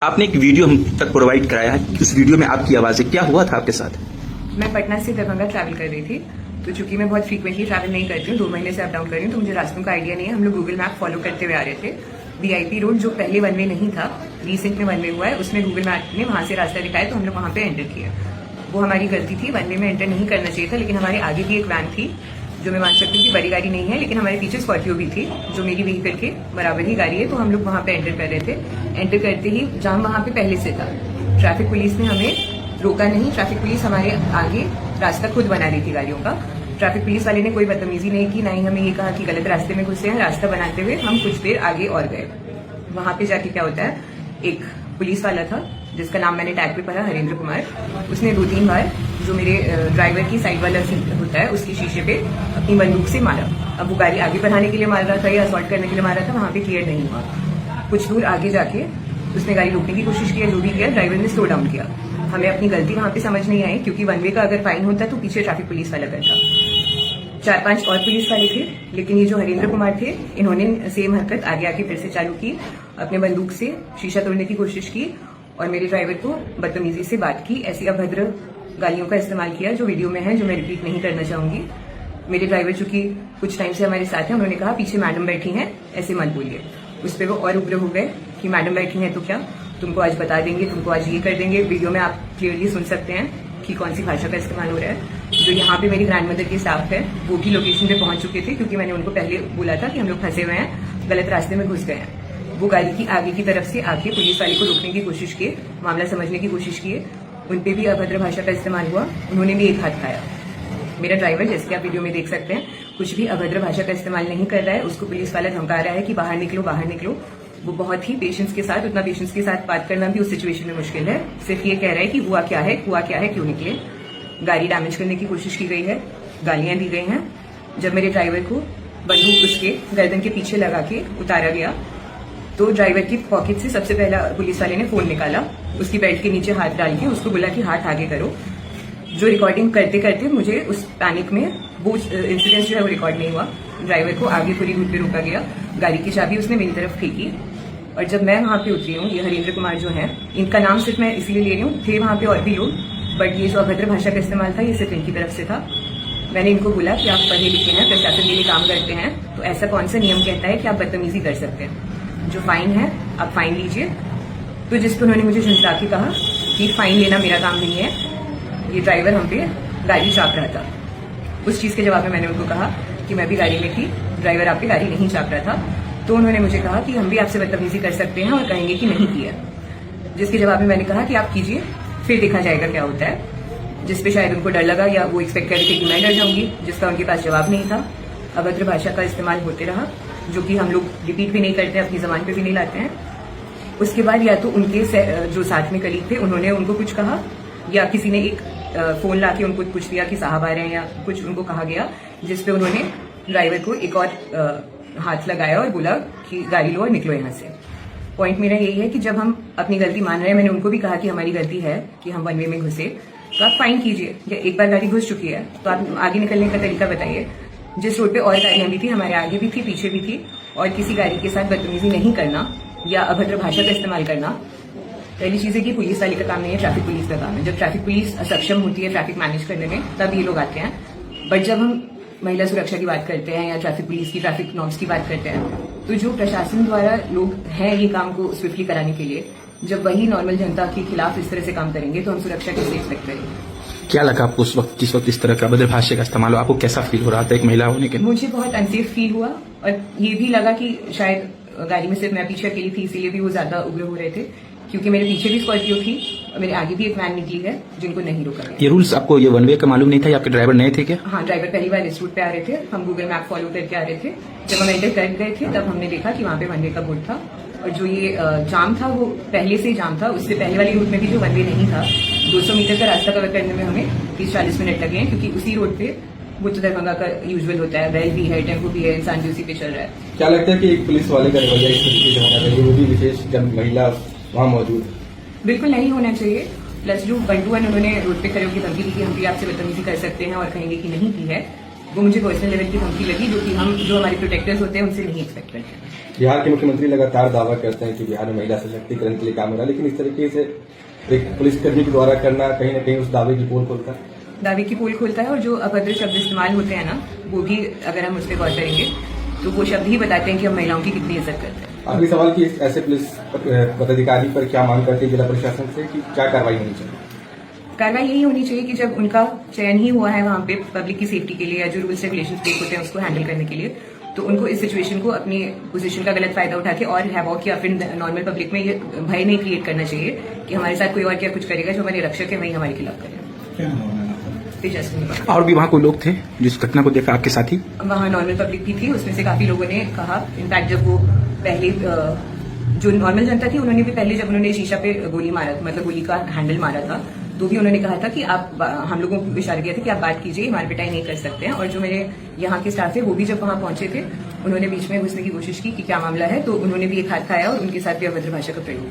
आपने एक वीडियो हम तक प्रोवाइड कराया है, उस वीडियो में आपकी आवाज़ है, क्या हुआ था आपके साथ? मैं पटना से दरभंगा ट्रैवल कर रही थी, तो चूंकि मैं बहुत फ्रीक्वेंटली ट्रैवल नहीं करती हूँ, 2 महीने से अप डाउन कर रही हूँ, तो मुझे रास्तों का आइडिया नहीं है। हम लोग गूगल मैप फॉलो करते हुए आ रहे थे। वीआईपी रोड जो पहले वन वे नहीं था, रिसेंट में वन वे हुआ है, उसमें गूगल मैप ने वहां से रास्ता दिखाया, तो हम लोग वहां पे एंटर किया। वो हमारी गलती थी, वन वे में एंटर नहीं करना चाहिए था, लेकिन हमारे आगे भी एक वैन थी जो मैं मान सकती हूँ कि बड़ी गाड़ी नहीं है, लेकिन हमारे पीछे स्कॉर्पियो भी थी जो मेरी व्हीकल के बराबर ही गाड़ी है। तो हम लोग वहां पे एंटर कर रहे थे। एंटर करते ही जाम वहां पे पहले से था, ट्रैफिक पुलिस ने हमें रोका नहीं। ट्रैफिक पुलिस हमारे आगे रास्ता खुद बना रही थी गाड़ियों का। ट्रैफिक पुलिस वाले ने कोई बदतमीजी नहीं की, ना ही हमें ये कहा कि गलत रास्ते में घुसे हैं। रास्ता बनाते हुए हम कुछ देर आगे और गए। वहां पे जाके क्या होता है, एक पुलिस वाला था जिसका नाम मैंने टैग पे पढ़ा, हरेंद्र कुमार। उसने 2-3 बार जो मेरे ड्राइवर की साइड वाला सीट होता है उसकी शीशे पे अपनी बंदूक से मारा। अब वो गाड़ी आगे बढ़ाने के लिए मार रहा था या असॉल्ट करने के लिए मार रहा था, वहां पे क्लियर नहीं हुआ। कुछ दूर आगे जाके उसने गाड़ी रोकने की कोशिश की, जो भी किया, ड्राइवर ने स्लो डाउन किया। हमें अपनी गलती वहां पे समझ नहीं आई, क्योंकि वन वे का अगर फाइन होता तो पीछे ट्रैफिक पुलिस वाला करता। 4-5 और पुलिस वाले थे, लेकिन ये जो हरेंद्र कुमार थे, इन्होंने सेम हरकत आगे आके फिर से चालू की। अपने बंदूक से शीशा तोड़ने की कोशिश की और मेरे ड्राइवर को बदतमीजी से बात की। ऐसी अभद्र गालियों का इस्तेमाल किया जो वीडियो में है, जो मैं रिपीट नहीं करना चाहूंगी। मेरे ड्राइवर चूंकि कुछ टाइम से हमारे साथ हैं, उन्होंने कहा पीछे मैडम बैठी हैं, ऐसे मत बोलिए। उस पर वो और उग्र हो गए कि मैडम बैठी हैं तो क्या, तुमको आज बता देंगे, तुमको आज ये कर देंगे। वीडियो में आप क्लियरली सुन सकते हैं कि कौन सी भाषा का इस्तेमाल हो रहा है। जो यहाँ पे मेरी ग्रैंडमदर के स्टाफ है, वो भी लोकेशन पे पहुंच चुके थे, क्योंकि मैंने उनको पहले बोला था कि हम लोग फंसे हुए हैं, गलत रास्ते में घुस गए हैं। वो गाड़ी की आगे की तरफ से आके पुलिस वाले को रोकने की कोशिश किए, मामला समझने की कोशिश किए। उनपे भी अभद्र भाषा का इस्तेमाल हुआ, उन्होंने भी एक हाथ खाया। मेरा ड्राइवर, जैसे कि आप वीडियो में देख सकते हैं, कुछ भी अभद्र भाषा का इस्तेमाल नहीं कर रहा है। उसको पुलिस वाला धमका रहा है कि बाहर निकलो, बाहर निकलो। वो बहुत ही पेशेंस के साथ, उतना पेशेंस के साथ बात करना भी उस सिचुएशन में मुश्किल है। सिर्फ ये कह रहा है कि हुआ क्या है, क्यों निकले। गाड़ी डैमेज करने की कोशिश की गई है, गालियां दी गई हैं। जब मेरे ड्राइवर को बंदूक उसके गर्दन के पीछे लगा के उतारा गया, तो ड्राइवर की पॉकेट से सबसे पहला पुलिस वाले ने फोन निकाला, उसकी बेल्ट के नीचे हाथ डाल के उसको बोला कि हाथ आगे करो। जो रिकॉर्डिंग करते करते मुझे उस पैनिक में वो इंसिडेंट जो है वो रिकॉर्ड नहीं हुआ। ड्राइवर को आगे पूरी रूट पे रोका गया, गाड़ी की चाबी उसने मेरी तरफ फेंकी। और जब मैं वहां पे उतरी हूँ, ये हरेंद्र कुमार जो है, इनका नाम सिर्फ मैं इसलिए ले रही हूँ, थे वहां पे और भी लोग, बट ये जो अभद्र भाषा का इस्तेमाल था ये सिर्फ इनकी तरफ से था। मैंने इनको बोला कि आप पढ़े लिखे हैं, प्रशासन के लिए काम करते हैं, तो ऐसा कौन सा नियम कहता है कि आप बदतमीजी कर सकते हैं। जो फाइन है आप फाइन लीजिए। तो जिस पर उन्होंने मुझे झुंझला के कहा कि फाइन लेना मेरा काम नहीं है, ये ड्राइवर हम पे गाड़ी चाप रहा था। उस चीज के जवाब में मैंने उनको कहा कि मैं भी गाड़ी में थी, ड्राइवर आप पे गाड़ी नहीं चाप रहा था। तो उन्होंने मुझे कहा कि हम भी आपसे बदतमीजी कर सकते हैं और कहेंगे कि नहीं किया। जिसके जवाब में मैंने कहा कि आप कीजिए, फिर देखा जाएगा क्या होता है। जिसपे शायद उनको डर लगा या वो एक्सपेक्ट कर रहे थे कि मैं डर जाऊंगी, जिसका उनके पास जवाब नहीं था। अभद्र भाषा का इस्तेमाल होते रहा, जो कि हम लोग रिपीट भी नहीं करते, अपनी जबान पे भी नहीं लाते हैं। उसके बाद या तो उनके जो साथ में कलीग थे उन्होंने उनको कुछ कहा, या किसी ने एक फोन ला के उनको पूछ दिया कि साहब आ रहे हैं, या कुछ उनको कहा गया, जिसपे उन्होंने ड्राइवर को एक और हाथ लगाया और बोला कि गाड़ी लो और निकलो यहाँ से। पॉइंट मेरा यही है कि जब हम अपनी गलती मान रहे हैं, मैंने उनको भी कहा कि हमारी गलती है कि हम वन वे में घुसे, तो आप फाइन कीजिए। या एक बार गाड़ी घुस चुकी है तो आप आगे निकलने का तरीका बताइए। जिस रोड पे और गाड़ियां भी थी, हमारे आगे भी थी, पीछे भी थी, और किसी गाड़ी के साथ बदतमीजी नहीं करना या अभद्र भाषा का इस्तेमाल करना, पहली चीज है कि पुलिस वाले का काम नहीं है, ट्रैफिक पुलिस का काम है। जब ट्रैफिक पुलिस सक्षम होती है ट्रैफिक मैनेज करने में, तब ये लोग आते हैं। बट जब हम महिला सुरक्षा की बात करते हैं या ट्रैफिक पुलिस की, ट्रैफिक नॉर्म्स की बात करते हैं, तो जो प्रशासन द्वारा लोग हैं ये काम को स्विफ्टली कराने के लिए, जब वही नॉर्मल जनता के खिलाफ इस तरह से काम करेंगे तो हम सुरक्षा कैसे एक्सपेक्ट करेंगे। क्या लगा आपको उस वक्त, जिस वक्त इस तरह का अभद्र भाषा का इस्तेमाल हुआ? आपको कैसा फील हो रहा था एक महिला होने के? मुझे बहुत अनसेफ फील हुआ, और ये भी लगा कि शायद गाड़ी में सिर्फ मैं पीछे अकेली थी, इसीलिए भी वो ज्यादा उग्र हो रहे थे, क्योंकि मेरे पीछे भी स्कॉर्पियो थी और मेरे आगे भी एक वैन निकली है जिनको नहीं रोका गया। ये रूल्स आपको, ये वन वे का मालूम नहीं था या आपके ड्राइवर नए थे क्या? हाँ, ड्राइवर पहली बार इस रूट पे आ रहे थे, हम गूगल मैप फॉलो करके आ रहे थे। जब हम एंटर कर गए थे तब हमने देखा कि वहाँ पे वन वे का बोर्ड था, और जो ये जाम था वो पहले से ही जाम था। उससे पहले वाली रूट में भी जो वन वे नहीं था, 200 मीटर का रास्ता कवर करने में हमें 30-40 मिनट लगे हैं, क्योंकि उसी रोड पे बुद्ध दरभंगा का यूजुअल होता है, बैल भी है, टेम्पो भी है, इंसान भी उसी पे चल रहा है। क्या लगता है कि एक पुलिस वाले का रवैया इस तरीके से होना चाहिए, वो भी विशेष जब महिला वहाँ मौजूद? बिल्कुल नहीं होना चाहिए। प्लस जो 1-2 उन्होंने रोड पे खड़े होकर धमकी दी कि हम भी आपसे बदतमीजी कर सकते हैं और कहेंगे कि नहीं की है, वो मुझे पर्सनल लेवल की धमकी लगी, जो हमारे प्रोटेक्टर्स होते हैं उनसे नहीं एक्सपेक्ट करते हैं। बिहार के मुख्यमंत्री लगातार दावा करते हैं कि बिहार में महिला सशक्तिकरण के लिए काम हो रहा है, लेकिन इस तरीके से एक पुलिसकर्मी के द्वारा करना कहीं न कहीं उस दावे की पोल खोलता है। दावे की पोल खोलता है, और जो अभद्र शब्द इस्तेमाल होते हैं ना, वो भी अगर हम उस पर गौर करेंगे तो वो शब्द ही बताते हैं कि हम महिलाओं की कितनी इज्जत करते हैं। आखिरी सवाल कि ऐसे पुलिस पदाधिकारी पर क्या मांग करती है जिला प्रशासन से कि क्या कार्रवाई होनी चाहिए? कार्रवाई यही होनी चाहिए कि जब उनका चयन ही हुआ है वहां पे पब्लिक की सेफ्टी के लिए या जो रूल्स रेगुलेशन ब्रेक होते हैं उसको हैंडल करने के लिए, तो उनको इस सिचुएशन को अपनी पोजीशन का गलत फायदा उठा के और हैवॉक या फिर नॉर्मल पब्लिक में ये भय नहीं क्रिएट करना चाहिए कि हमारे साथ कोई और क्या कुछ करेगा, जो हमारे रक्षक है वही हमारे खिलाफ करेगा। तेजस्विनी, और भी वहाँ कोई लोग थे जिस घटना को देखा आपके साथी? वहाँ नॉर्मल पब्लिक भी थी, उसमें से काफी लोगों ने कहा, इनफैक्ट जब वो पहले जो नॉर्मल जनता थी उन्होंने भी पहले जब उन्होंने शीशा पे गोली मारा, मतलब गोली का हैंडल मारा था, तो भी उन्होंने कहा था कि आप, हम लोगों को इशारा किया था कि आप बात कीजिए, मार पिटाई नहीं कर सकते हैं। और जो मेरे यहाँ के स्टाफ है वो भी जब वहाँ पहुंचे थे, उन्होंने बीच में घुसने की कोशिश की कि क्या मामला है, तो उन्होंने भी एक हाथ खाया और उनके साथ भी अभद्र भाषा का प्रयोग।